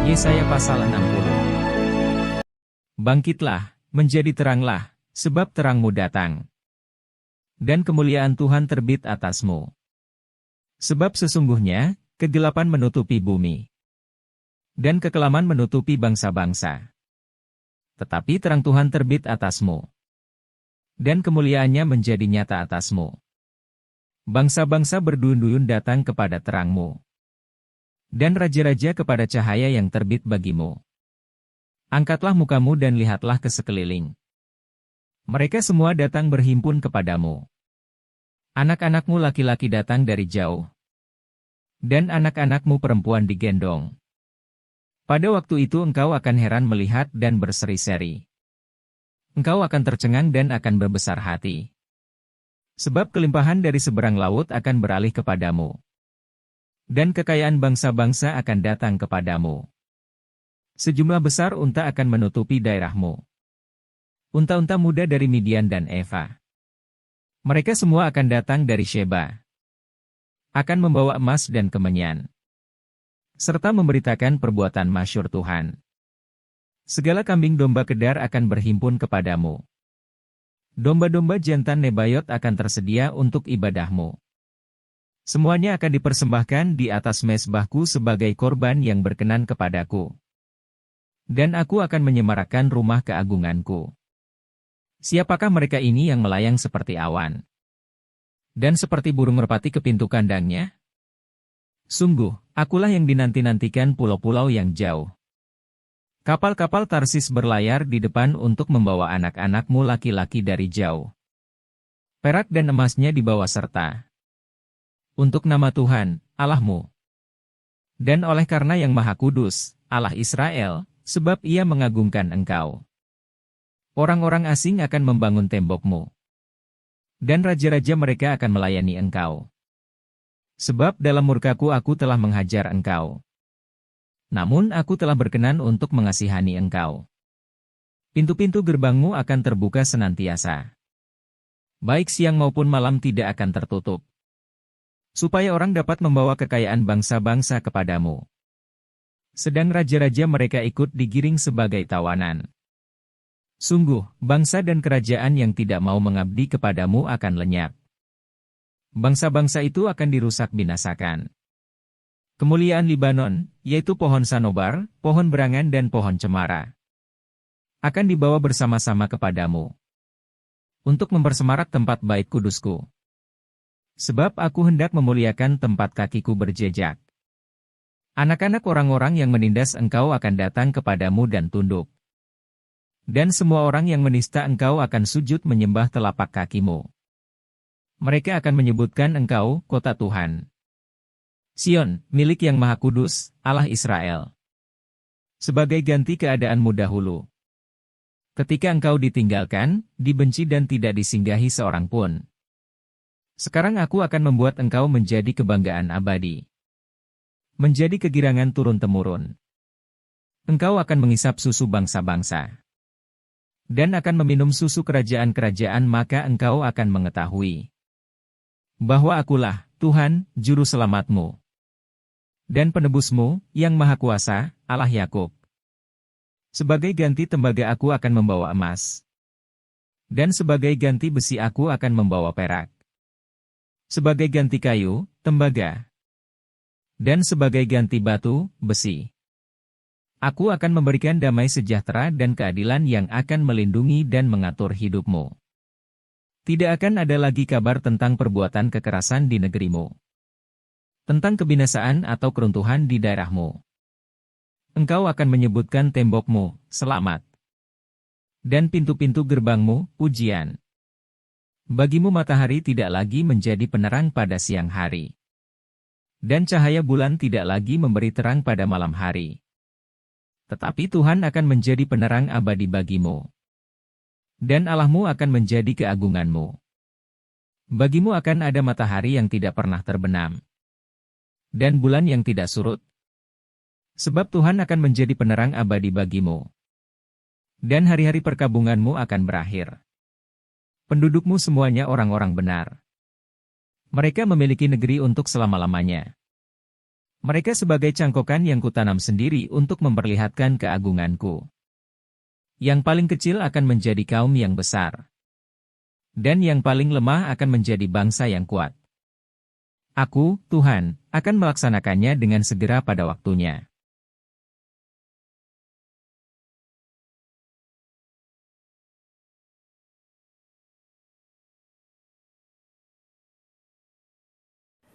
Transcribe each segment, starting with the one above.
Yesaya pasal 60. Bangkitlah, menjadi teranglah, sebab terangmu datang. Dan kemuliaan Tuhan terbit atasmu. Sebab sesungguhnya, kegelapan menutupi bumi. Dan kekelaman menutupi bangsa-bangsa. Tetapi terang Tuhan terbit atasmu. Dan kemuliaannya menjadi nyata atasmu. Bangsa-bangsa berduyun-duyun datang kepada terangmu. Dan raja-raja kepada cahaya yang terbit bagimu. Angkatlah mukamu dan lihatlah ke sekeliling. Mereka semua datang berhimpun kepadamu. Anak-anakmu laki-laki datang dari jauh. Dan anak-anakmu perempuan digendong. Pada waktu itu engkau akan heran melihat dan berseri-seri. Engkau akan tercengang dan akan berbesar hati. Sebab kelimpahan dari seberang laut akan beralih kepadamu. Dan kekayaan bangsa-bangsa akan datang kepadamu. Sejumlah besar unta akan menutupi daerahmu. Unta-unta muda dari Midian dan Eva. Mereka semua akan datang dari Sheba. Akan membawa emas dan kemenyan. Serta memberitakan perbuatan masyhur Tuhan. Segala kambing domba kedar akan berhimpun kepadamu. Domba-domba jantan Nebayot akan tersedia untuk ibadahmu. Semuanya akan dipersembahkan di atas mezbahku sebagai korban yang berkenan kepadaku. Dan aku akan menyemarakkan rumah keagunganku. Siapakah mereka ini yang melayang seperti awan? Dan seperti burung merpati ke pintu kandangnya? Sungguh, akulah yang dinanti-nantikan pulau-pulau yang jauh. Kapal-kapal Tarsis berlayar di depan untuk membawa anak-anakmu laki-laki dari jauh. Perak dan emasnya dibawa serta. Untuk nama Tuhan, Allahmu. Dan oleh karena Yang Maha Kudus, Allah Israel, sebab Ia mengagungkan engkau. Orang-orang asing akan membangun tembokmu. Dan raja-raja mereka akan melayani engkau. Sebab dalam murkaku aku telah menghajar engkau. Namun aku telah berkenan untuk mengasihani engkau. Pintu-pintu gerbangmu akan terbuka senantiasa. Baik siang maupun malam tidak akan tertutup. Supaya orang dapat membawa kekayaan bangsa-bangsa kepadamu. Sedang raja-raja mereka ikut digiring sebagai tawanan. Sungguh, bangsa dan kerajaan yang tidak mau mengabdi kepadamu akan lenyap. Bangsa-bangsa itu akan dirusak binasakan. Kemuliaan Libanon, yaitu pohon sanobar, pohon berangan dan pohon cemara, akan dibawa bersama-sama kepadamu. Untuk mempersemarak tempat bait kudusku. Sebab aku hendak memuliakan tempat kakiku berjejak. Anak-anak orang-orang yang menindas engkau akan datang kepadamu dan tunduk. Dan semua orang yang menista engkau akan sujud menyembah telapak kakimu. Mereka akan menyebutkan engkau, kota Tuhan. Sion, milik Yang Maha Kudus, Allah Israel. Sebagai ganti keadaanmu dahulu. Ketika engkau ditinggalkan, dibenci dan tidak disinggahi seorang pun. Sekarang aku akan membuat engkau menjadi kebanggaan abadi. Menjadi kegirangan turun-temurun. Engkau akan mengisap susu bangsa-bangsa. Dan akan meminum susu kerajaan-kerajaan, maka engkau akan mengetahui. Bahwa akulah, Tuhan, Juru Selamatmu. Dan penebusmu, Yang Maha Kuasa, Allah Yakub. Sebagai ganti tembaga aku akan membawa emas. Dan sebagai ganti besi aku akan membawa perak. Sebagai ganti kayu, tembaga. Dan sebagai ganti batu, besi. Aku akan memberikan damai sejahtera dan keadilan yang akan melindungi dan mengatur hidupmu. Tidak akan ada lagi kabar tentang perbuatan kekerasan di negerimu. Tentang kebinasaan atau keruntuhan di daerahmu. Engkau akan menyebutkan tembokmu, selamat. Dan pintu-pintu gerbangmu, pujian. Bagimu matahari tidak lagi menjadi penerang pada siang hari. Dan cahaya bulan tidak lagi memberi terang pada malam hari. Tetapi Tuhan akan menjadi penerang abadi bagimu. Dan Allahmu akan menjadi keagunganmu. Bagimu akan ada matahari yang tidak pernah terbenam. Dan bulan yang tidak surut. Sebab Tuhan akan menjadi penerang abadi bagimu. Dan hari-hari perkabunganmu akan berakhir. Pendudukmu semuanya orang-orang benar. Mereka memiliki negeri untuk selama-lamanya. Mereka sebagai cangkokan yang kutanam sendiri untuk memperlihatkan keagunganku. Yang paling kecil akan menjadi kaum yang besar. Dan yang paling lemah akan menjadi bangsa yang kuat. Aku, Tuhan, akan melaksanakannya dengan segera pada waktunya.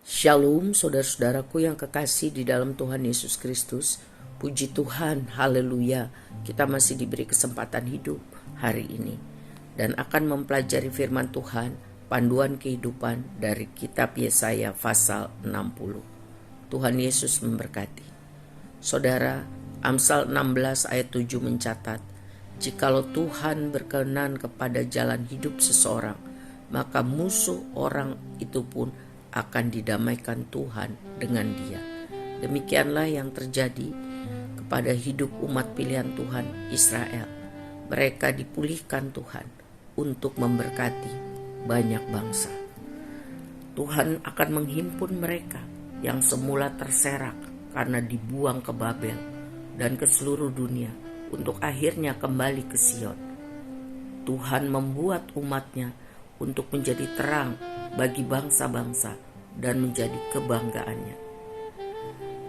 Shalom saudara-saudaraku yang kekasih di dalam Tuhan Yesus Kristus. Puji Tuhan, haleluya. Kita masih diberi kesempatan hidup hari ini dan akan mempelajari firman Tuhan, panduan kehidupan dari kitab Yesaya pasal 60. Tuhan Yesus memberkati. Saudara, Amsal 16 ayat 7 mencatat, jikalau Tuhan berkenan kepada jalan hidup seseorang, maka musuh orang itu pun akan didamaikan Tuhan dengan dia. Demikianlah yang terjadi kepada hidup umat pilihan Tuhan Israel. Mereka dipulihkan Tuhan untuk memberkati banyak bangsa. Tuhan akan menghimpun mereka yang semula terserak karena dibuang ke Babel dan ke seluruh dunia untuk akhirnya kembali ke Sion. Tuhan membuat umatnya untuk menjadi terang bagi bangsa-bangsa dan menjadi kebanggaannya.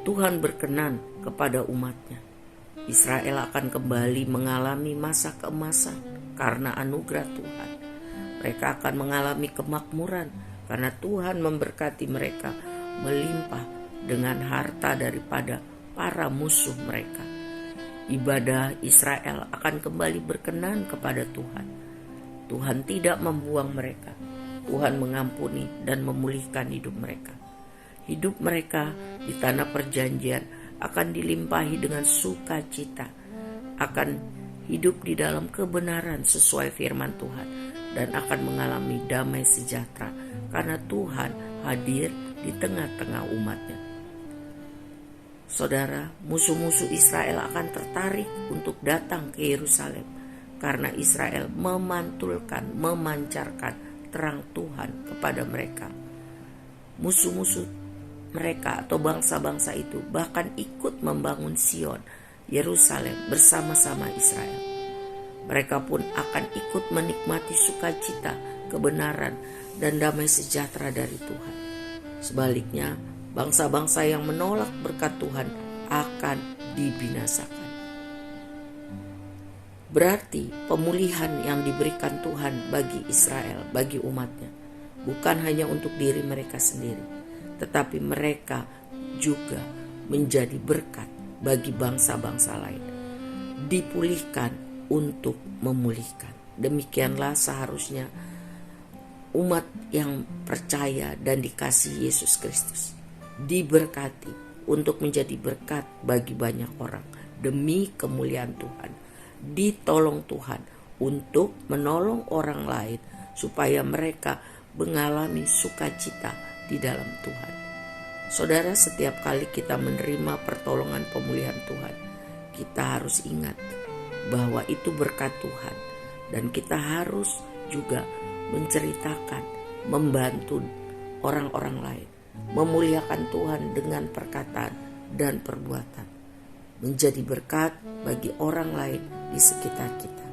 Tuhan berkenan kepada umatnya. Israel akan kembali mengalami masa keemasan karena anugerah Tuhan. Mereka akan mengalami kemakmuran karena Tuhan memberkati mereka melimpah dengan harta daripada para musuh mereka. Ibadah Israel akan kembali berkenan kepada Tuhan. Tuhan tidak membuang mereka. Tuhan mengampuni dan memulihkan hidup mereka. Hidup mereka di tanah perjanjian akan dilimpahi dengan sukacita, akan hidup di dalam kebenaran sesuai firman Tuhan, dan akan mengalami damai sejahtera karena Tuhan hadir di tengah-tengah umatnya. Saudara, musuh-musuh Israel akan tertarik untuk datang ke Yerusalem karena Israel memancarkan terang Tuhan kepada mereka. Musuh-musuh mereka atau bangsa-bangsa itu bahkan ikut membangun Sion, Yerusalem bersama-sama Israel. Mereka pun akan ikut menikmati sukacita, kebenaran, dan damai sejahtera dari Tuhan. Sebaliknya, bangsa-bangsa yang menolak berkat Tuhan akan dibinasakan. Berarti pemulihan yang diberikan Tuhan bagi Israel, bagi umatnya, bukan hanya untuk diri mereka sendiri, tetapi mereka juga menjadi berkat bagi bangsa-bangsa lain. Dipulihkan untuk memulihkan. Demikianlah seharusnya umat yang percaya dan dikasihi Yesus Kristus. Diberkati untuk menjadi berkat bagi banyak orang demi kemuliaan Tuhan. Ditolong Tuhan untuk menolong orang lain supaya mereka mengalami sukacita di dalam Tuhan. Saudara, setiap kali kita menerima pertolongan pemulihan Tuhan, kita harus ingat bahwa itu berkat Tuhan dan kita harus juga menceritakan, membantu orang-orang lain, memuliakan Tuhan dengan perkataan dan perbuatan, menjadi berkat bagi orang lain di sekitar kita.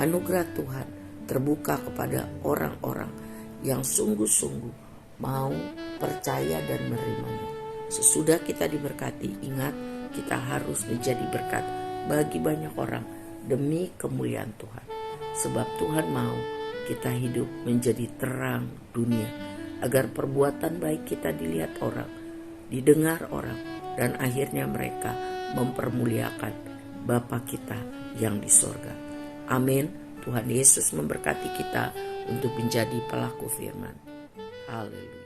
Anugerah Tuhan terbuka kepada orang-orang yang sungguh-sungguh mau percaya dan menerimanya. Sesudah kita diberkati, ingat kita harus menjadi berkat bagi banyak orang demi kemuliaan Tuhan. Sebab Tuhan mau kita hidup menjadi terang dunia, agar perbuatan baik kita dilihat orang, didengar orang, dan akhirnya mereka mempermuliakan Bapa kita yang di sorga. Amin. Tuhan Yesus memberkati kita untuk menjadi pelaku firman. Haleluya.